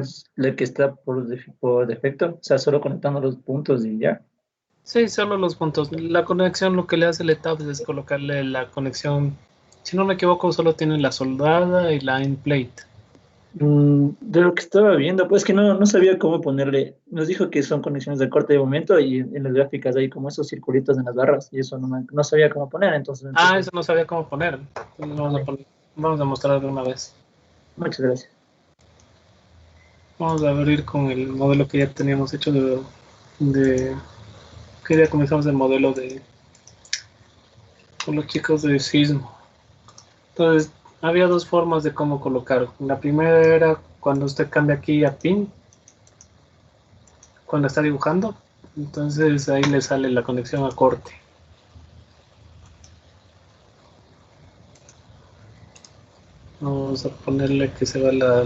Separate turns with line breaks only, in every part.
es la que está por defecto, o sea, solo conectando los puntos y ya.
Sí, solo los puntos. La conexión, lo que le hace el ETABS es colocarle la conexión. Si no me equivoco, solo tiene la soldada y la end plate.
De lo que estaba viendo, pues que no sabía cómo ponerle. Nos dijo que son conexiones de corte de momento y en las gráficas hay como esos circulitos en las barras y eso no sabía cómo poner, entonces
Ah,
empecé.
eso no sabía cómo poner. Entonces vamos a mostrar de una vez.
Muchas gracias.
Vamos a abrir con el modelo que ya teníamos hecho de que ya comenzamos el modelo con los chicos de Sismo. Entonces, había dos formas de cómo colocar. La primera era cuando usted cambia aquí a pin, cuando está dibujando. Entonces ahí le sale la conexión a corte. Vamos a ponerle que se va la...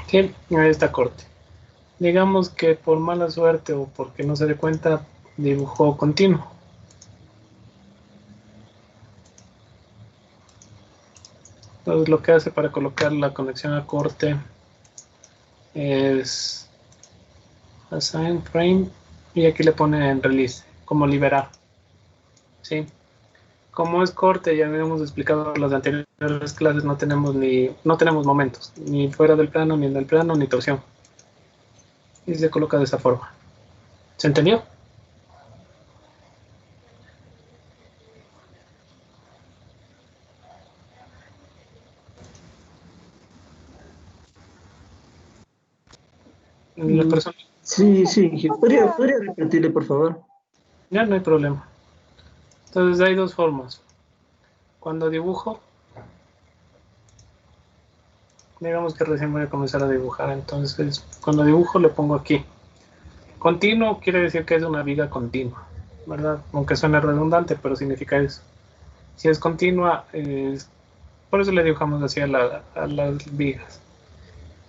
Sí, ahí está corte. Digamos que por mala suerte o porque no se dé cuenta, dibujó continuo. Entonces lo que hace para colocar la conexión a corte es assign frame y aquí le pone en release, como liberar. ¿Sí? Como es corte, ya habíamos explicado en las anteriores clases, no tenemos momentos, ni fuera del plano, ni en el plano, ni torsión. Y se coloca de esa forma. ¿Se entendió? La
Mm,
persona,
sí, sí, ¿podría repetirle, por favor?
ya no hay problema. Entonces hay dos formas. Cuando dibujo, digamos que recién voy a comenzar a dibujar, entonces cuando dibujo le pongo aquí. Continuo quiere decir que es una viga continua, ¿verdad? Aunque suene redundante, pero significa eso. Si es continua, por eso le dibujamos así a las vigas.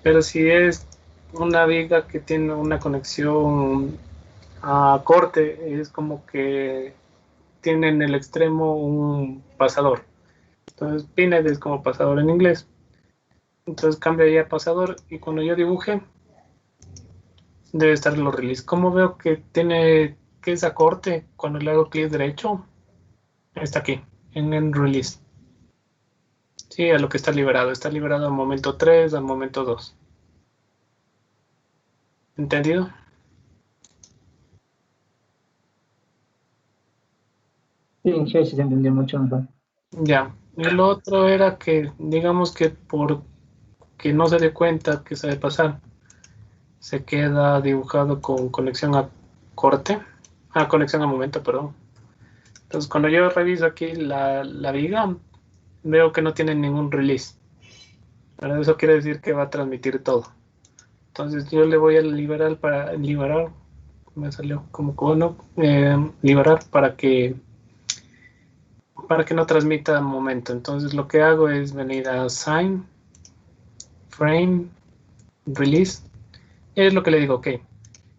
Pero si es una viga que tiene una conexión a corte, es como que tiene en el extremo un pasador. Entonces, pinhead es como pasador en inglés. Entonces cambio ahí a pasador y cuando yo dibuje, debe estar los release. Como veo que tiene que es a corte, cuando le hago clic derecho, está aquí, en release. Sí, a lo que está liberado. Está liberado al momento 3, al momento 2. ¿Entendido?
Sí, sí, sí, se entendió mucho mejor.
Ya. Y lo otro era que, digamos que por que no se dé cuenta que sabe pasar, se queda dibujado con conexión a corte, conexión a momento, perdón. Entonces, cuando yo reviso aquí la viga, veo que no tiene ningún release. Pero eso quiere decir que va a transmitir todo. Entonces, yo le voy a liberar, me salió como cono, liberar para que no transmita momento. Entonces, lo que hago es venir a assign, frame, release. Es lo que le digo, ok.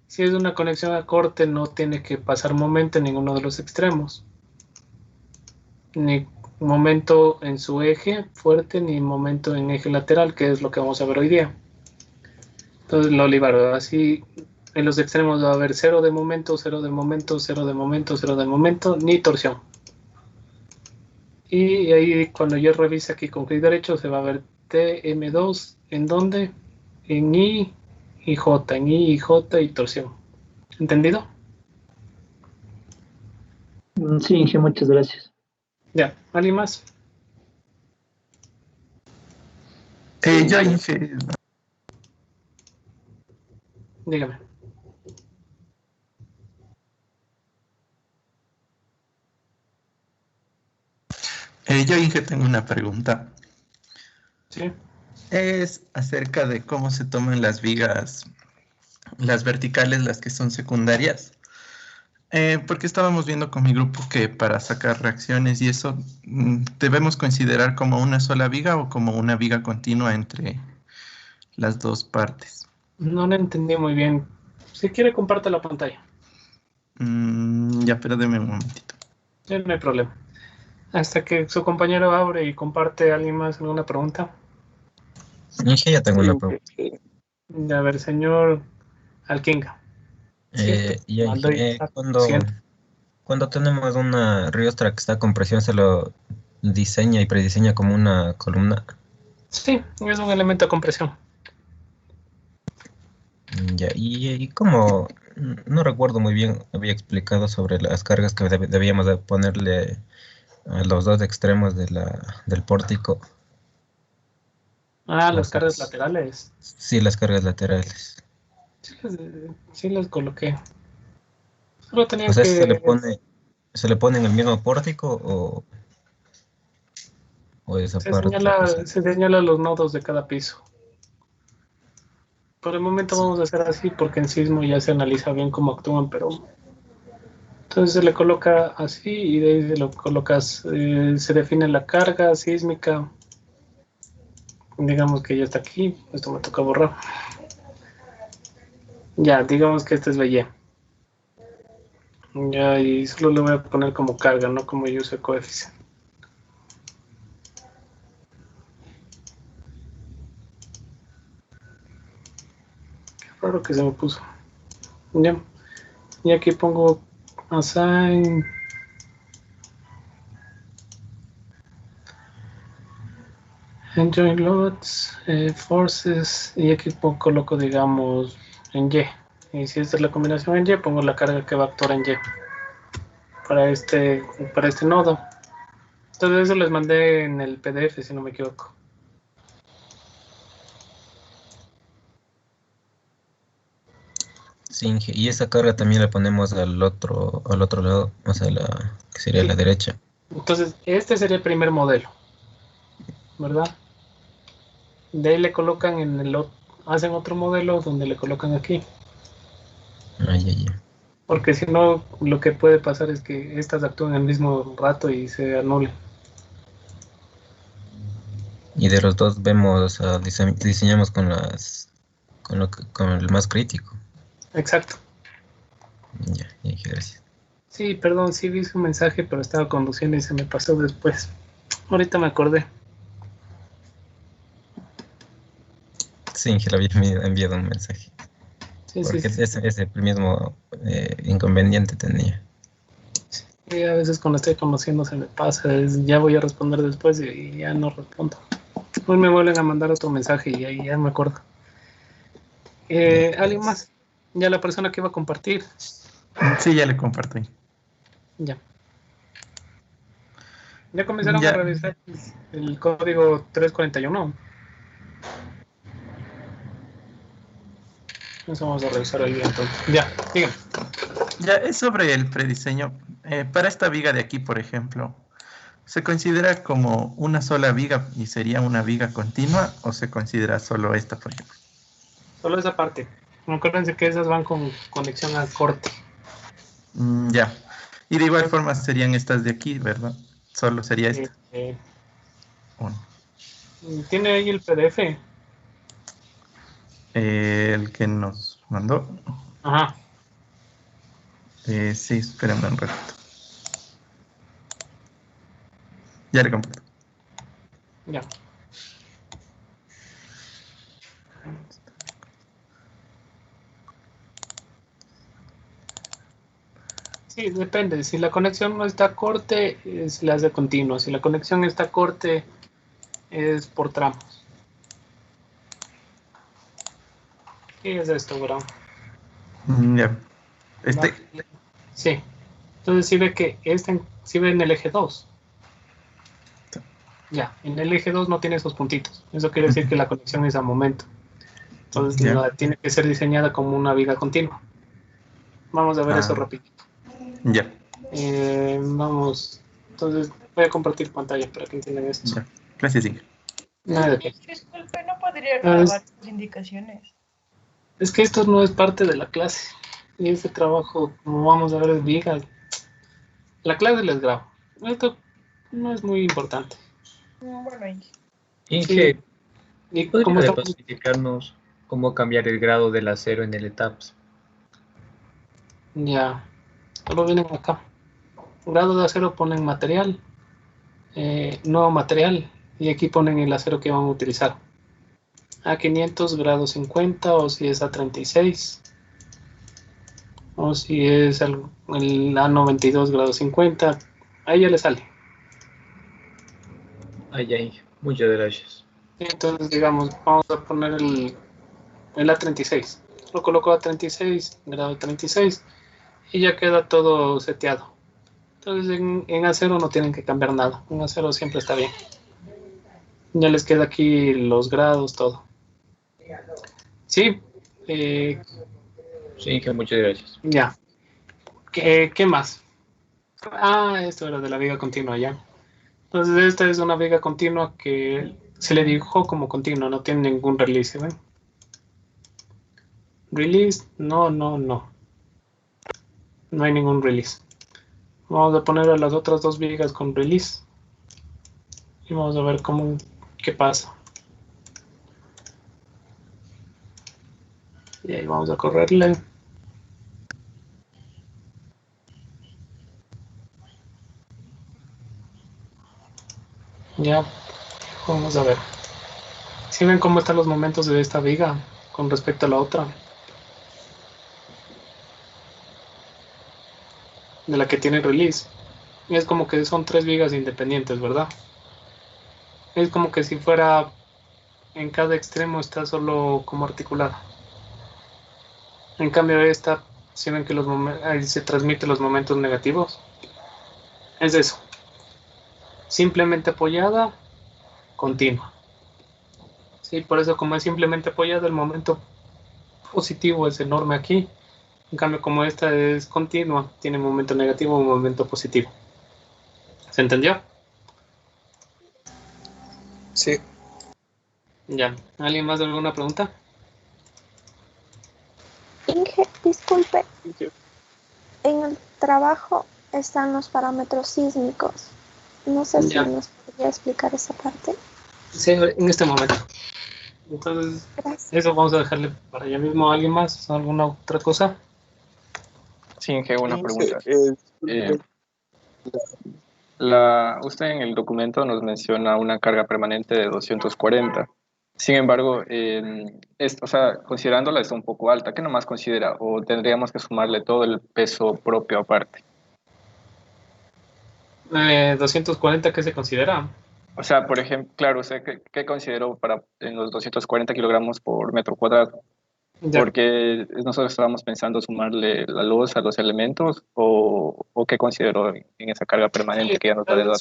Si es una conexión a corte, no tiene que pasar momento en ninguno de los extremos. Ni momento en su eje fuerte, ni momento en eje lateral, que es lo que vamos a ver hoy día. Entonces lo libero. Así en los extremos va a haber 0 de momento, 0 de momento, 0 de momento, 0 de momento, ni torsión. Y ahí cuando yo revise aquí con clic derecho, se va a ver TM2, ¿en dónde? En I y J, en I y J y torsión. ¿Entendido?
Sí, Inge, muchas gracias.
Ya, ¿alguien más?
Ya Inge,
Dígame.
yo Inge tengo una pregunta.
Sí.
Es acerca de cómo se toman las vigas, las verticales, las que son secundarias. Porque estábamos viendo con mi grupo que para sacar reacciones y eso, debemos considerar como una sola viga o como una viga continua entre las dos partes.
No lo entendí muy bien. Si quiere, comparte la pantalla.
Ya, pero deme un momentito.
No hay problema. Hasta que su compañero abre y comparte, ¿alguien más alguna pregunta?
Inge, ya tengo una pregunta.
A ver, señor Alquinga.
Ya,
Maldoy,
Inge, cuando tenemos una riostra que está con presión, ¿se lo diseña y prediseña como una columna?
Sí, es un elemento de compresión.
Ya, y como no recuerdo muy bien, había explicado sobre las cargas que debíamos de ponerle a los dos extremos del pórtico.
Ah,
No
las
sé.
cargas laterales.
Sí, las cargas laterales.
Sí las coloqué. Solo
O
tenía
sea,
que...
¿se le pone en el mismo pórtico o es aparte otra cosa?
Se señala los nodos de cada piso. Por el momento
Sí.
vamos a hacer así porque en sismo ya se analiza bien cómo actúan, pero entonces se le coloca así y de ahí se lo colocas, se define la carga sísmica. Digamos que ya está aquí, esto me toca borrar. Ya, digamos que este es BY. Ya, y solo le voy a poner como carga, no como user coefficient. Qué raro que se me puso. Ya, y aquí pongo assign enjoy loads, forces, y aquí coloco, digamos, en Y. Y si esta es la combinación en Y, pongo la carga que va a actuar en Y para este, para este nodo. Entonces eso les mandé en el PDF, si no me equivoco.
Sí, y esa carga también la ponemos al otro lado, o sea, que sería
Sí.
la derecha.
Entonces, este sería el primer modelo, ¿verdad? De ahí le colocan hacen otro modelo donde le colocan aquí.
Ay, ay, ay.
Porque si no, lo que puede pasar es que estas actúen al mismo rato y se anulen.
Y de los dos vemos, diseñamos con el más crítico.
Exacto.
Ya, ya, gracias.
Sí, perdón, sí vi su mensaje, pero estaba conduciendo y se me pasó después. Ahorita me acordé.
Sí, que le había enviado un mensaje.
Sí, sí,
Porque
sí.
ese mismo inconveniente tenía.
Y a veces cuando estoy conduciendo se me pasa, ya voy a responder después y ya no respondo. Hoy me vuelven a mandar otro mensaje y ahí ya me acuerdo.
Ya,
¿Alguien más? Ya la persona que iba a compartir.
Sí, ya le comparto ahí.
Ya. Ya comenzaron a
Ya,
revisar el código 341. Eso vamos a revisar hoy día entonces. Ya, díganme.
ya es sobre el prediseño. Para esta viga de aquí, por ejemplo, ¿se considera como una sola viga y sería una viga continua o se considera solo esta, por ejemplo?
Solo esa parte. Acuérdense que esas van con conexión al corte.
Ya. Y de igual forma serían estas de aquí, ¿verdad? Solo sería esta. Uno.
Tiene ahí el PDF.
El que nos mandó.
Ajá.
Sí, espérame un ratito. Ya le comparto.
Ya. Sí, depende. Si la conexión no está corte, se le hace continuo. Si la conexión está corte, es por tramos. ¿Qué es esto, bro?
Ya. Este.
Sí. Entonces si ve que si ve en el eje 2. Ya, en el eje 2 no tiene esos puntitos. Eso quiere decir que la conexión es a momento. Entonces
Ya.
tiene que ser diseñada como una viga continua. Vamos a ver eso rapidito.
Ya.
Vamos. Entonces voy a compartir pantalla para que entiendan esto.
Ya. Gracias, Inge.
Nada de qué.
Disculpe, ¿no podría grabar las indicaciones?
Es que esto no es parte de la clase. Y este trabajo, como vamos a ver, es vigas. La clase les grabo. Esto no es muy importante.
Bueno, Inge.
Sí.
Inge,
Y como
¿podría
estamos...
explicarnos cómo cambiar el grado del acero en el ETAPS?
Ya. Solo vienen acá. Grado de acero ponen material, nuevo material, y aquí ponen el acero que van a utilizar. A 500 grado 50, o si es a 36, o si es el A92 grado 50, ahí ya le sale.
Ay, muchas gracias.
Entonces, digamos, vamos a poner el A36. Lo coloco a 36, grado 36, y ya queda todo seteado. Entonces, en acero no tienen que cambiar nada. En acero siempre está bien. Ya les queda aquí los grados, todo. Sí.
Sí, que muchas gracias.
Ya. ¿Qué más? Ah, esto era de la viga continua, ya. Entonces, esta es una viga continua que se le dibujó como continua, no tiene ningún release, ¿ven? Release, no. No hay ningún release. Vamos a poner a las otras dos vigas con release. Y vamos a ver qué pasa. Y ahí vamos a correrle. Ya, vamos a ver. ¿Sí ven cómo están los momentos de esta viga con respecto a la otra? De la que tiene release. Y es como que son tres vigas independientes, ¿verdad? Es como que si fuera en cada extremo está solo como articulada. En cambio esta, si ven que ahí se transmiten los momentos negativos. Es eso. Simplemente apoyada, continua. Sí, por eso como es simplemente apoyada, el momento positivo es enorme aquí. En cambio, como esta es continua, tiene momento negativo o momento positivo. ¿Se entendió?
Sí.
Ya. ¿Alguien más de alguna pregunta?
Inge, disculpe, en el trabajo están los parámetros sísmicos. No sé si
Ya.
nos podría explicar esa parte.
Sí, en este momento. Entonces,
Gracias.
eso vamos a dejarle para allá mismo. ¿Alguien más? ¿Alguna otra cosa?
Sí, Inge, una pregunta.
Disculpe,
Usted en el documento nos menciona una carga permanente de 240. Sin embargo, o sea, considerándola está un poco alta. ¿Qué nomás considera? ¿O tendríamos que sumarle todo el peso propio aparte?
240, ¿qué se considera?
O sea, por ejemplo, claro, ¿qué consideró en los 240 kilogramos por metro cuadrado?
Ya.
Porque nosotros estábamos pensando sumarle la luz a los elementos o qué consideró en esa carga permanente que ya nos va a dar.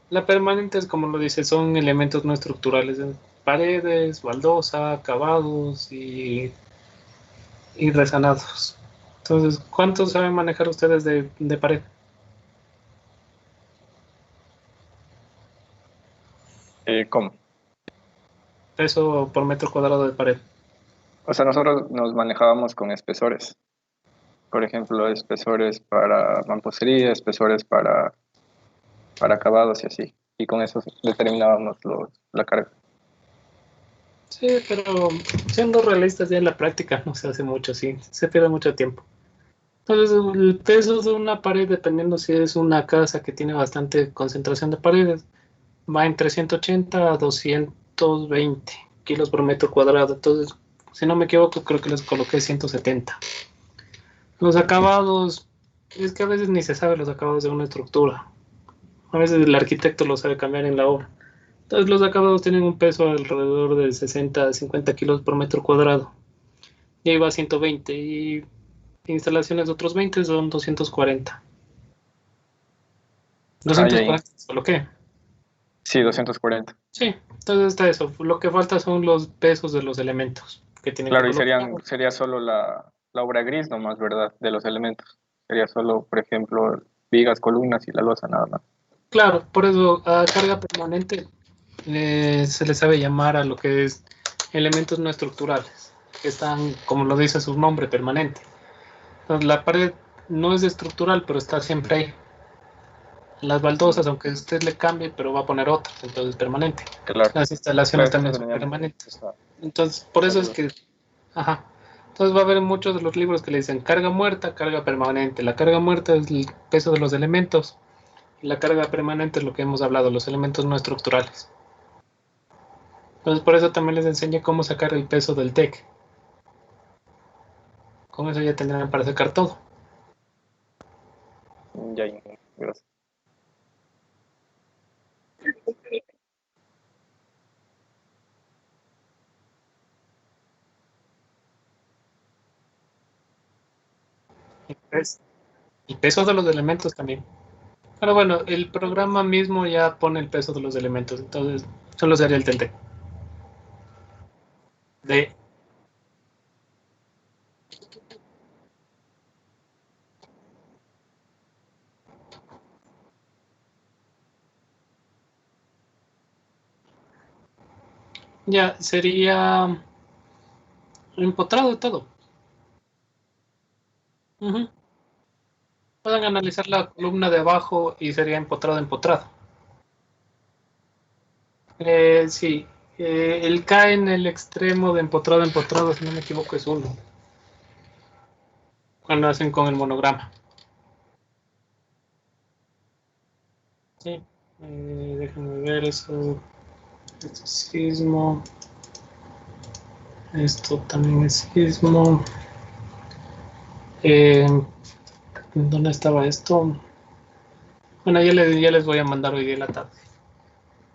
La permanente es como lo dice, son elementos no estructurales, paredes, baldosa, acabados y resanados. Entonces, ¿cuántos saben manejar ustedes de pared?
¿Cómo?
Peso por metro cuadrado de pared.
O sea, nosotros nos manejábamos con espesores. Por ejemplo, espesores para mampostería, espesores para acabados y así. Y con eso determinábamos la carga.
Sí, pero siendo realistas ya en la práctica no se hace mucho, sí, se pierde mucho tiempo. Entonces, el peso de una pared, dependiendo si es una casa que tiene bastante concentración de paredes, va entre 180 a 220 kilos por metro cuadrado. Entonces, si no me equivoco, creo que les coloqué 170. Los acabados, es que a veces ni se sabe los acabados de una estructura. A veces el arquitecto lo sabe cambiar en la obra. Entonces los acabados tienen un peso alrededor de 60 a 50 kilos por metro cuadrado. Y ahí va 120. Y instalaciones de otros 20 son 240. 240 ¿solo qué?
Sí, 240.
Sí, entonces está eso. Lo que falta son los pesos de los elementos que tienen
Claro,
que
y
colocar.
sería solo la obra gris nomás, ¿verdad? De los elementos. Sería solo, por ejemplo, vigas, columnas y la losa, nada más.
Claro, por eso a carga permanente se le sabe llamar a lo que es elementos no estructurales, que están, como lo dice su nombre, permanente. Entonces la pared no es estructural, pero está siempre ahí. Las baldosas, aunque usted le cambie, pero va a poner otras, entonces permanente.
Claro.
Las instalaciones
Claro,
también son permanentes. Entonces, por eso es que, ajá, Entonces va a haber muchos de los libros que le dicen carga muerta, carga permanente. La carga muerta es el peso de los elementos. Y la carga permanente es lo que hemos hablado, los elementos no estructurales. Entonces por eso también les enseñé cómo sacar el peso del TEC. Con eso ya tendrán para sacar todo.
Ya, gracias.
El peso de los elementos también. Pero bueno, el programa mismo ya pone el peso de los elementos, entonces solo sería el TEC. Ya sería empotrado todo. Pueden analizar la columna de abajo y sería empotrado. Sí, el K en el extremo de empotrado, si no me equivoco, es 1. Cuando hacen con el monograma. Sí, déjenme ver eso. Este es sismo. Esto también es sismo. ¿Dónde estaba esto? Bueno, ya les voy a mandar hoy día en la tarde.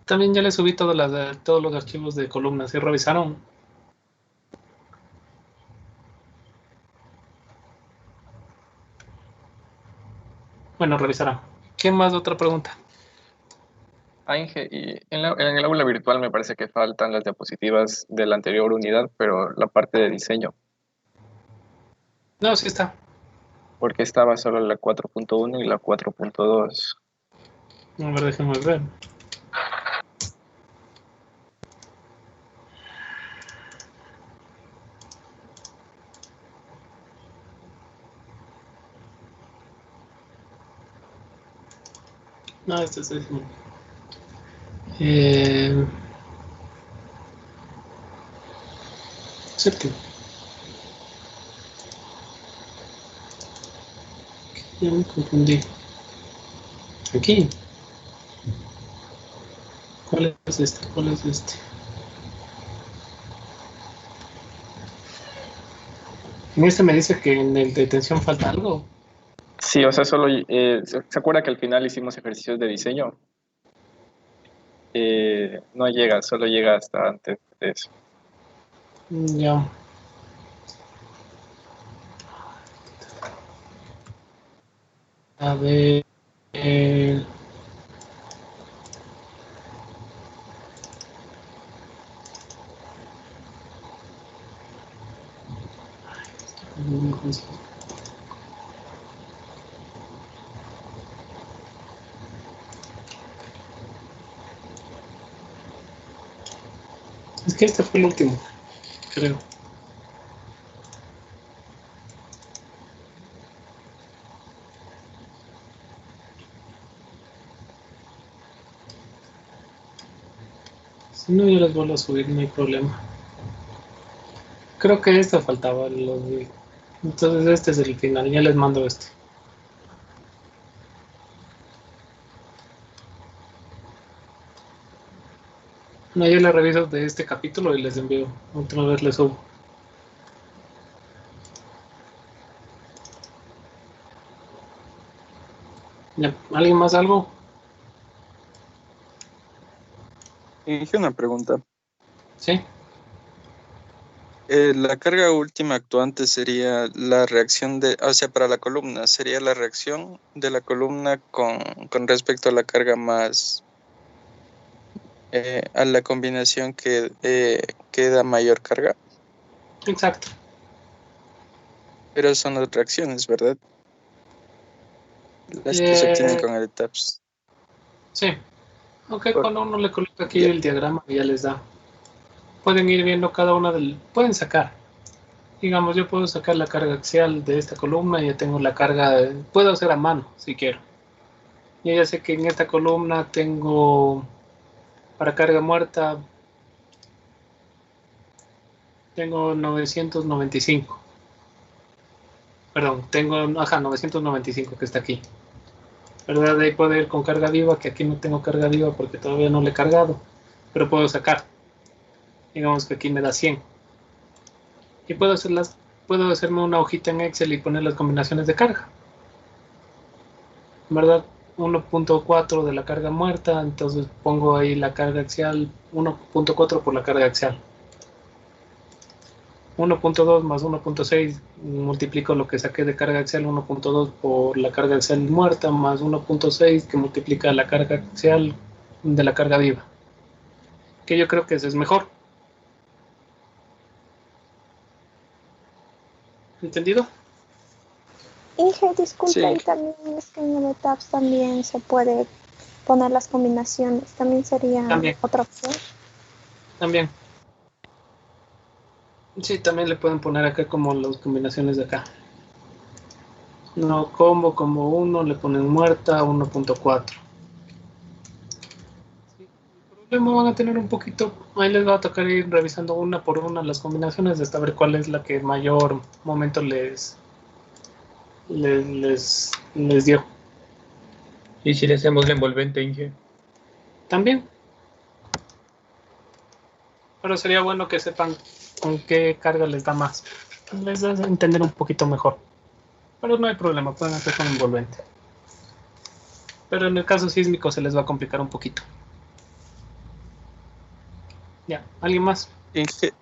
También ya les subí todos los archivos de columnas. ¿Sí revisaron? Bueno, revisarán. ¿Quién más? Otra pregunta.
Inge, y en el aula virtual me parece que faltan las diapositivas de la anterior unidad, pero la parte de diseño.
No, sí está.
Porque estaba solo la 4.1 y la 4.2.
A ver, déjenme ver. No, este es el... Séptimo. Ya me confundí. Aquí. ¿Cuál es este? ¿Cuál es este? En este me dice que en el de detención falta algo.
Sí, o sea, solo... ¿se acuerda que al final hicimos ejercicios de diseño? No llega, solo llega hasta antes de eso.
Ya. A ver... Es que este fue el último, creo. Si no, yo les vuelvo a subir, no hay problema. Creo que esto faltaba. Entonces este es el final, ya les mando este. No, yo le reviso de este capítulo y les envío. Otra vez les subo. Ya, ¿alguien más algo?
Hice una pregunta.
Sí.
La carga última actuante sería la reacción o sea, para la columna, sería la reacción de la columna con respecto a la carga más, a la combinación que da mayor carga.
Exacto.
Pero son las reacciones, ¿verdad? Las que se obtienen con el TAPS.
Sí. Aunque cuando uno le coloca aquí el diagrama, ya les da. Pueden ir viendo cada una pueden sacar. Digamos, yo puedo sacar la carga axial de esta columna y ya tengo la carga. Puedo hacer a mano, si quiero. Yo ya sé que en esta columna tengo, para carga muerta, tengo 995. Perdón, tengo, 995 que está aquí. ¿Verdad? De ahí puedo ir con carga viva, que aquí no tengo carga viva porque todavía no le he cargado, pero puedo sacar. Digamos que aquí me da 100. Y puedo hacerme una hojita en Excel y poner las combinaciones de carga. ¿Verdad? 1.4 de la carga muerta, entonces pongo ahí la carga axial, 1.4 por la carga axial. 1.2 más 1.6, multiplico lo que saqué de carga axial 1.2 por la carga axial muerta más 1.6 que multiplica la carga axial de la carga viva. Que yo creo que eso es mejor. ¿Entendido?
Inge, disculpe,
Sí.
y también es que en el ETABS también se puede poner las combinaciones. También sería otra opción.
También. Sí, también le pueden poner acá como las combinaciones de acá. No combo, como 1, le ponen muerta 1.4. Sí, el problema van a tener un poquito, ahí les va a tocar ir revisando una por una las combinaciones hasta ver cuál es la que mayor momento les dio.
¿Y si le hacemos la envolvente, Inge?
También. Pero sería bueno que sepan con qué carga les da más. Les da a entender un poquito mejor. Pero no hay problema, pueden hacer con envolvente. Pero en el caso sísmico se les va a complicar un poquito. Ya, ¿alguien más?
Inge,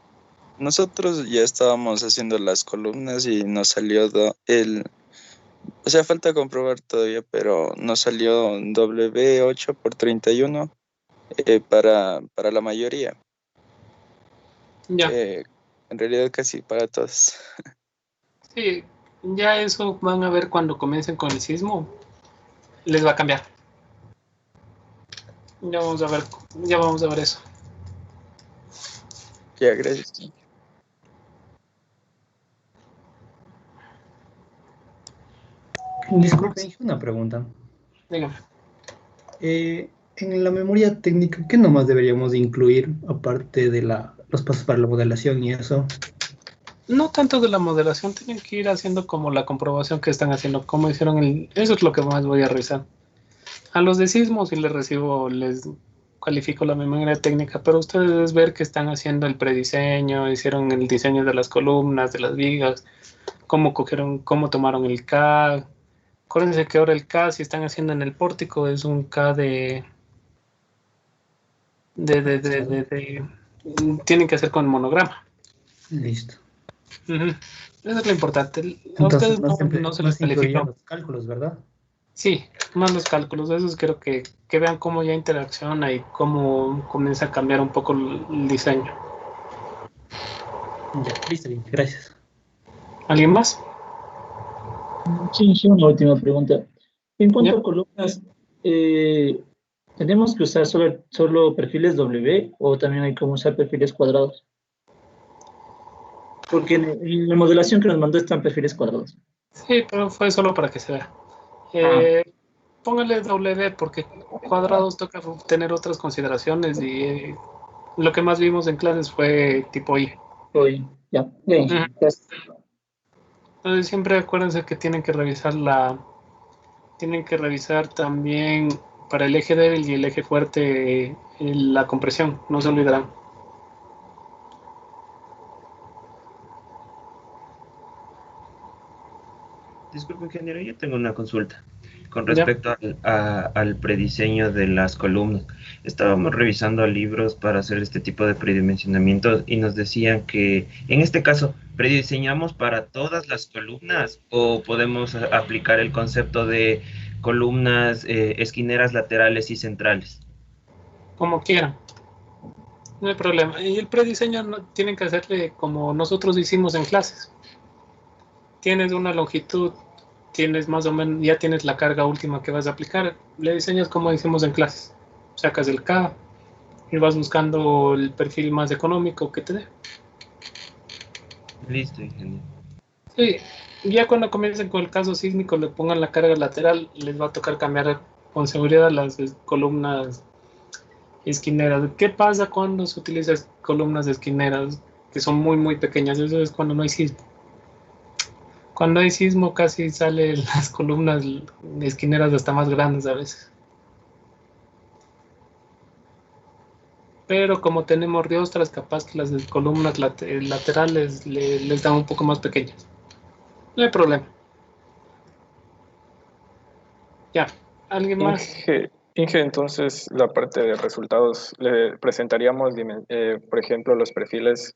nosotros ya estábamos haciendo las columnas y nos salió o sea, falta comprobar todavía, pero nos salió W8 por 31 para la mayoría.
Ya.
En realidad casi para todos.
Sí, ya eso van a ver cuando comiencen con el sismo. Les va a cambiar. Ya vamos a ver eso.
Ya, gracias.
Disculpe, Inge, una pregunta.
Dígame.
En la memoria técnica, ¿qué nomás deberíamos de incluir aparte de los pasos para la modelación y eso?
No tanto de la modelación, tienen que ir haciendo como la comprobación que están haciendo, cómo hicieron eso es lo que más voy a revisar. A los de sismos sí les califico la memoria técnica, pero ustedes ver que están haciendo el prediseño, hicieron el diseño de las columnas, de las vigas, cómo tomaron el K. Acuérdense que ahora el K, si están haciendo en el pórtico, es un K tienen que hacer con monograma.
Listo.
Eso es lo importante. A
Entonces,
ustedes no se les calificó.
los cálculos, ¿verdad?
Sí, más los cálculos. Esos creo que vean cómo ya interacciona y cómo comienza a cambiar un poco el diseño.
Ya, listo, gracias.
¿Alguien más?
Sí, una última pregunta. En cuanto a columnas, ¿tenemos que usar solo perfiles W o también hay como usar perfiles cuadrados? Porque en la modelación que nos mandó están perfiles cuadrados.
Sí, pero fue solo para que se vea. Póngale W porque cuadrados toca tener otras consideraciones y lo que más vimos en clases fue tipo I.
Ya, bien.
Entonces siempre acuérdense que tienen que revisar también para el eje débil y el eje fuerte la compresión, no se olvidarán.
Disculpe, ingeniero, yo tengo una consulta con respecto al prediseño de las columnas. Estábamos revisando libros para hacer este tipo de predimensionamiento y nos decían que en este caso, ¿prediseñamos para todas las columnas o podemos aplicar el concepto de columnas esquineras, laterales y centrales?
Como quieran. No hay problema. Y el prediseño tienen que hacerle como nosotros hicimos en clases. Tienes una longitud, tienes más o menos, ya tienes la carga última que vas a aplicar, le diseñas como hicimos en clases. Sacas el K y vas buscando el perfil más económico que te dé.
Listo, ingeniero.
Sí, ya cuando comiencen con el caso sísmico, le pongan la carga lateral, les va a tocar cambiar con seguridad las columnas esquineras. ¿Qué pasa cuando se utilizan columnas esquineras que son muy, muy pequeñas? Eso es cuando no hay sismo. Cuando hay sismo casi salen las columnas esquineras hasta más grandes a veces. Pero como tenemos riostras, capaz que las columnas laterales les dan un poco más pequeñas. No hay problema. Ya, ¿alguien más?
Inge, entonces la parte de resultados, le presentaríamos, por ejemplo, los perfiles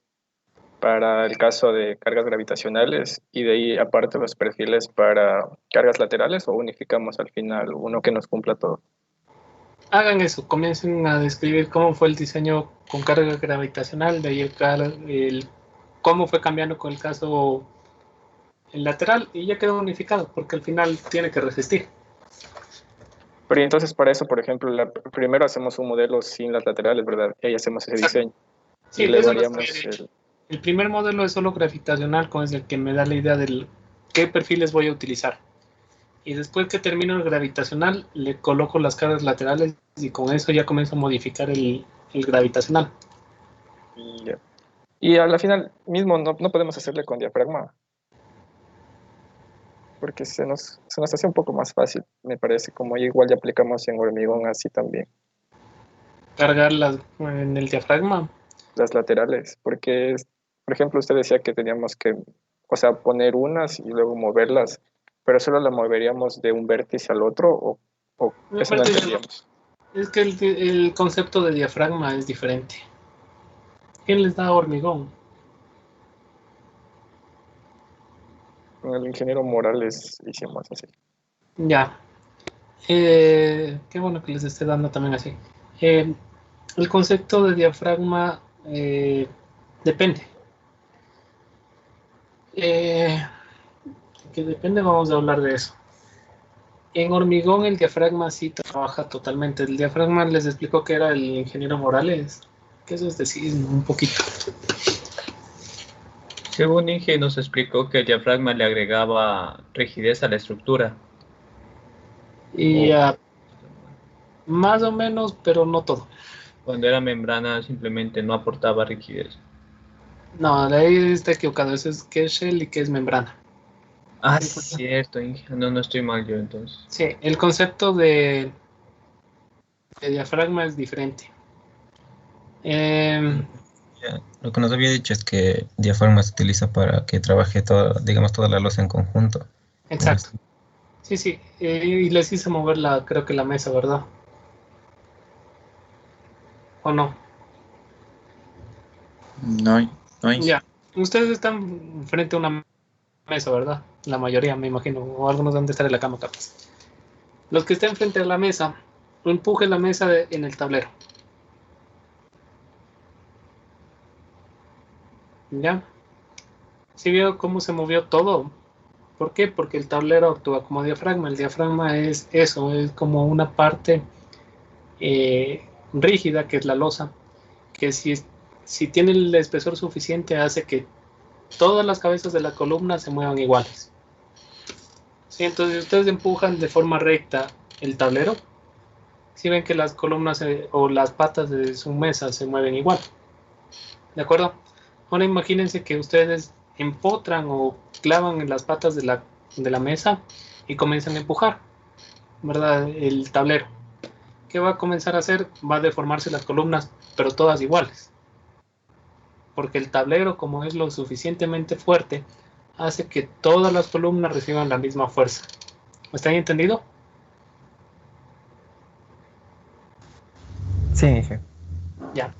para el caso de cargas gravitacionales y de ahí aparte los perfiles para cargas laterales, o unificamos al final uno que nos cumpla todo.
Hagan eso, comiencen a describir cómo fue el diseño con carga gravitacional, de ahí cómo fue cambiando con el caso el lateral, y ya quedó unificado, porque al final tiene que resistir.
Pero entonces para eso, por ejemplo, primero hacemos un modelo sin las laterales, ¿verdad? Y ahí hacemos ese diseño.
Sí,
y le
eso
variamos
el primer modelo es solo gravitacional, con el que me da la idea de qué perfiles voy a utilizar. Y después que termino el gravitacional, le coloco las cargas laterales y con eso ya comienzo a modificar el gravitacional.
Y a la final mismo no podemos hacerle con diafragma, porque se nos hace un poco más fácil, me parece, como igual ya aplicamos en hormigón así también.
Cargarlas en el diafragma.
Las laterales, porque, por ejemplo, usted decía que teníamos que, o sea, poner unas y luego moverlas, pero solo la moveríamos de un vértice al otro, o eso no entendíamos.
Es que el concepto de diafragma es diferente. ¿Quién les da hormigón?
Con el ingeniero Morales hicimos así.
Ya. Qué bueno que les esté dando también así. El concepto de diafragma depende. Que depende, vamos a hablar de eso. En hormigón el diafragma sí trabaja totalmente. El diafragma les explicó que era el ingeniero Morales. Que eso es decir, un poquito.
Según Inge nos explicó que el diafragma le agregaba rigidez a la estructura.
Y más o menos, pero no todo.
Cuando era membrana simplemente no aportaba rigidez.
No, de ahí está equivocado. Eso es que es shell y que es membrana.
Ah, sí, es cierto, Inge. No estoy mal yo entonces.
Sí, el concepto de diafragma es diferente.
Lo que nos había dicho es que diafragma se utiliza para que trabaje toda la losa en conjunto.
Exacto. Sí. Y les hice mover creo que la mesa, ¿verdad? ¿O no?
No.
Ya. Ustedes están frente a una mesa, ¿verdad? La mayoría, me imagino. O algunos deben de estar en la cama, capaz. Los que estén frente a la mesa, empujen la mesa en el tablero. ¿Ya? ¿Sí vio cómo se movió todo? ¿Por qué? Porque el tablero actúa como diafragma. El diafragma es eso, es como una parte rígida, que es la losa, que si tiene el espesor suficiente hace que todas las cabezas de la columna se muevan iguales. ¿Sí? Entonces, si ustedes empujan de forma recta el tablero, si ven que las columnas o las patas de su mesa se mueven igual. ¿De acuerdo? Ahora imagínense que ustedes empotran o clavan en las patas de la mesa y comienzan a empujar, ¿verdad? El tablero. ¿Qué va a comenzar a hacer? Va a deformarse las columnas, pero todas iguales. Porque el tablero, como es lo suficientemente fuerte, hace que todas las columnas reciban la misma fuerza. ¿Está entendido?
Sí.
Ya.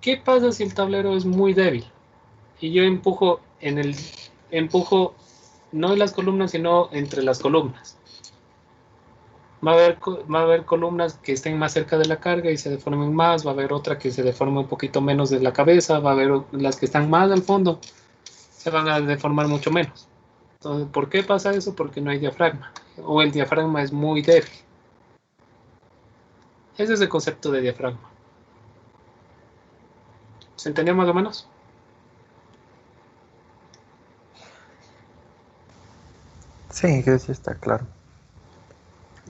¿Qué pasa si el tablero es muy débil? Y yo empujo no en las columnas, sino entre las columnas. Va a haber columnas que estén más cerca de la carga y se deformen más, va a haber otra que se deforme un poquito menos de la cabeza, va a haber las que están más al fondo, se van a deformar mucho menos. Entonces, ¿por qué pasa eso? Porque no hay diafragma, o el diafragma es muy débil. Ese es el concepto de diafragma. ¿Se entendió más o menos?
Sí, que sí está claro.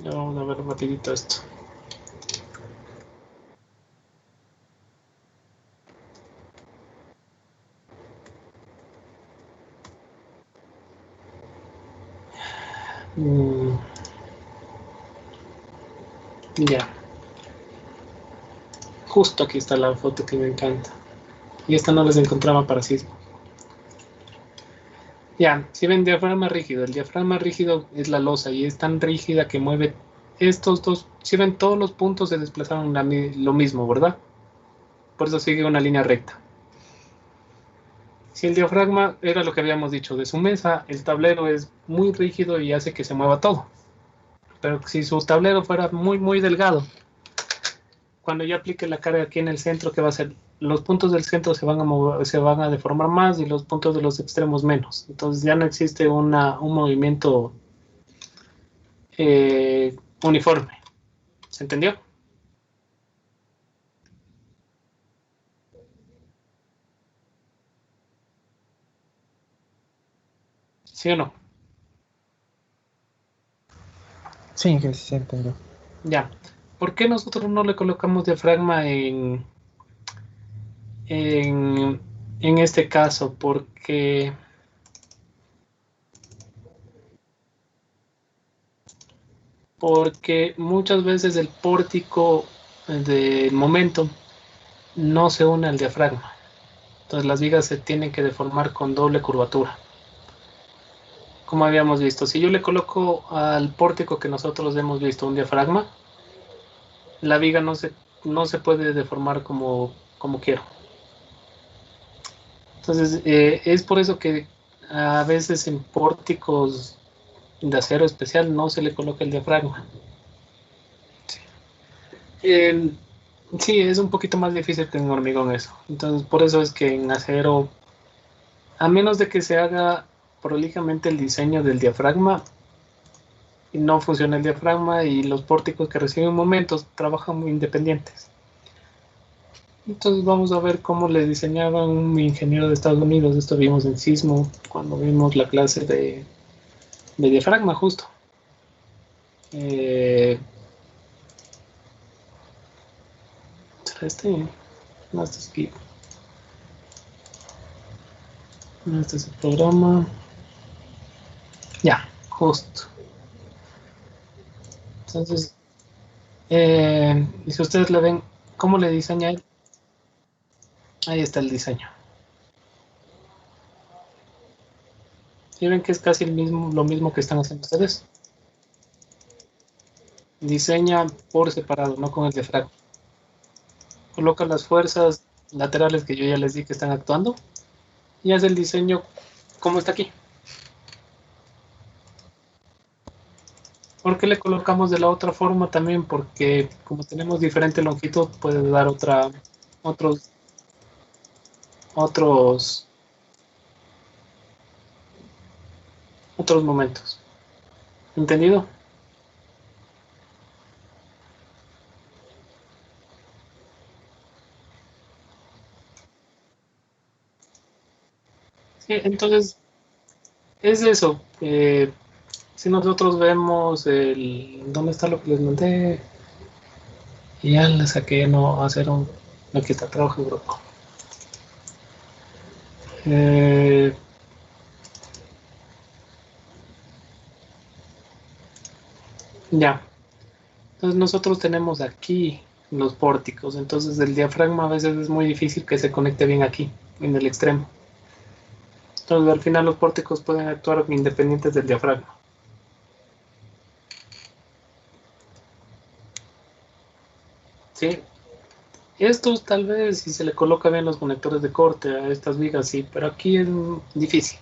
Vamos a ver rapidito esto. Mm, ya. Justo aquí está la foto que me encanta. Y esta no les encontraba para sismo. Ya, si ven diafragma rígido, el diafragma rígido es la losa y es tan rígida que mueve estos dos. Si ven, todos los puntos se desplazaron lo mismo, ¿verdad? Por eso sigue una línea recta. Si el diafragma era lo que habíamos dicho de su mesa, el tablero es muy rígido y hace que se mueva todo. Pero si su tablero fuera muy, muy delgado, cuando yo aplique la carga aquí en el centro, ¿qué va a hacer? Los puntos del centro se van a mover, se van a deformar más y los puntos de los extremos menos. Entonces ya no existe un movimiento uniforme. ¿Se entendió? ¿Sí o no?
Sí, que sí se entendió.
Ya. ¿Por qué nosotros no le colocamos diafragma en este caso? Porque muchas veces el pórtico del momento no se une al diafragma. Entonces las vigas se tienen que deformar con doble curvatura. Como habíamos visto, si yo le coloco al pórtico que nosotros hemos visto un diafragma, la viga no se puede deformar como quiero. Entonces es por eso que a veces en pórticos de acero especial no se le coloca el diafragma. Sí, es un poquito más difícil que en hormigón eso. Entonces por eso es que en acero, a menos de que se haga prolijamente el diseño del diafragma, no funciona el diafragma y los pórticos que reciben momentos trabajan muy independientes. Entonces vamos a ver cómo le diseñaba un ingeniero de Estados Unidos. Esto vimos en Sismo cuando vimos la clase de diafragma justo. ¿Será este? No, este es aquí. No, este es el programa. Ya, justo. Entonces, y si ustedes le ven, ¿cómo le diseña él? Ahí está el diseño. ¿Sí ven que es casi lo mismo que están haciendo ustedes? Diseña por separado, no con el diafragma. Coloca las fuerzas laterales que yo ya les di que están actuando y hace el diseño como está aquí. ¿Por qué le colocamos de la otra forma también? Porque como tenemos diferente longitud puede dar otros momentos. ¿Entendido? Sí, entonces es eso. Si nosotros vemos ¿dónde está lo que les mandé? Y ya le saqué no hacer aquí está trabajo en grupo. Ya. Entonces nosotros tenemos aquí los pórticos. Entonces el diafragma a veces es muy difícil que se conecte bien aquí, en el extremo. Entonces al final los pórticos pueden actuar independientes del diafragma. Sí. Estos tal vez si se le coloca bien los conectores de corte a estas vigas, sí, pero aquí es difícil.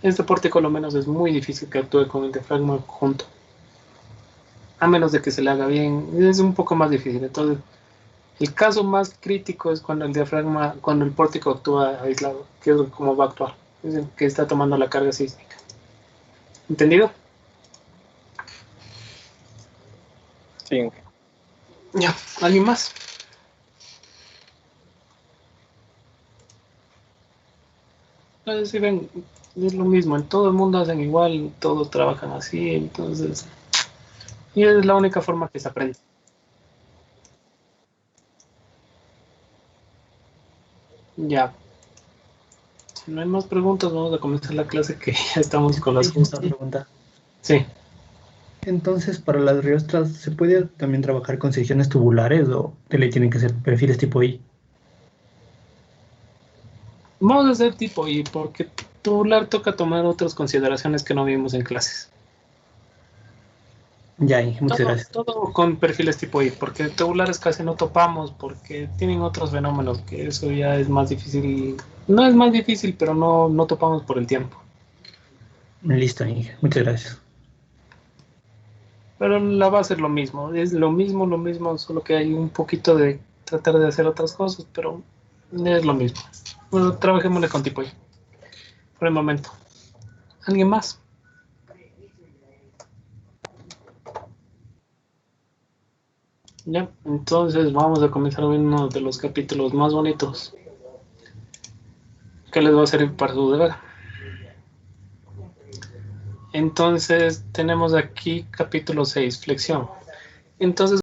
Este pórtico lo menos es muy difícil que actúe con el diafragma junto. A menos de que se le haga bien, es un poco más difícil. Entonces, el caso más crítico es cuando cuando el pórtico actúa aislado, que es como va a actuar, es el que está tomando la carga sísmica. ¿Entendido?
Sí.
Ya, ¿alguien más? Entonces, si ven, es lo mismo, en todo el mundo hacen igual, todos trabajan así, entonces, y es la única forma que se aprende. Ya. Si no hay más preguntas, vamos a comenzar la clase que ya estamos con las
Una pregunta.
Sí.
Entonces, para las riostras, ¿se puede también trabajar con secciones tubulares o te le tienen que ser perfiles tipo I?
Vamos a hacer tipo I, porque tubular toca tomar otras consideraciones que no vimos en clases.
Ya, muchas gracias.
Todo con perfiles tipo I, porque tubulares casi no topamos, porque tienen otros fenómenos, que eso ya es más difícil. No es más difícil, pero no topamos por el tiempo.
Listo, Inge. Muchas gracias.
Pero la base es lo mismo, solo que hay un poquito de tratar de hacer otras cosas, pero es lo mismo. Bueno, trabajémosle con tipo I, por el momento. ¿Alguien más? Ya, entonces vamos a comenzar uno de los capítulos más bonitos que les va a servir para su deber. Entonces tenemos aquí capítulo 6, flexión. Entonces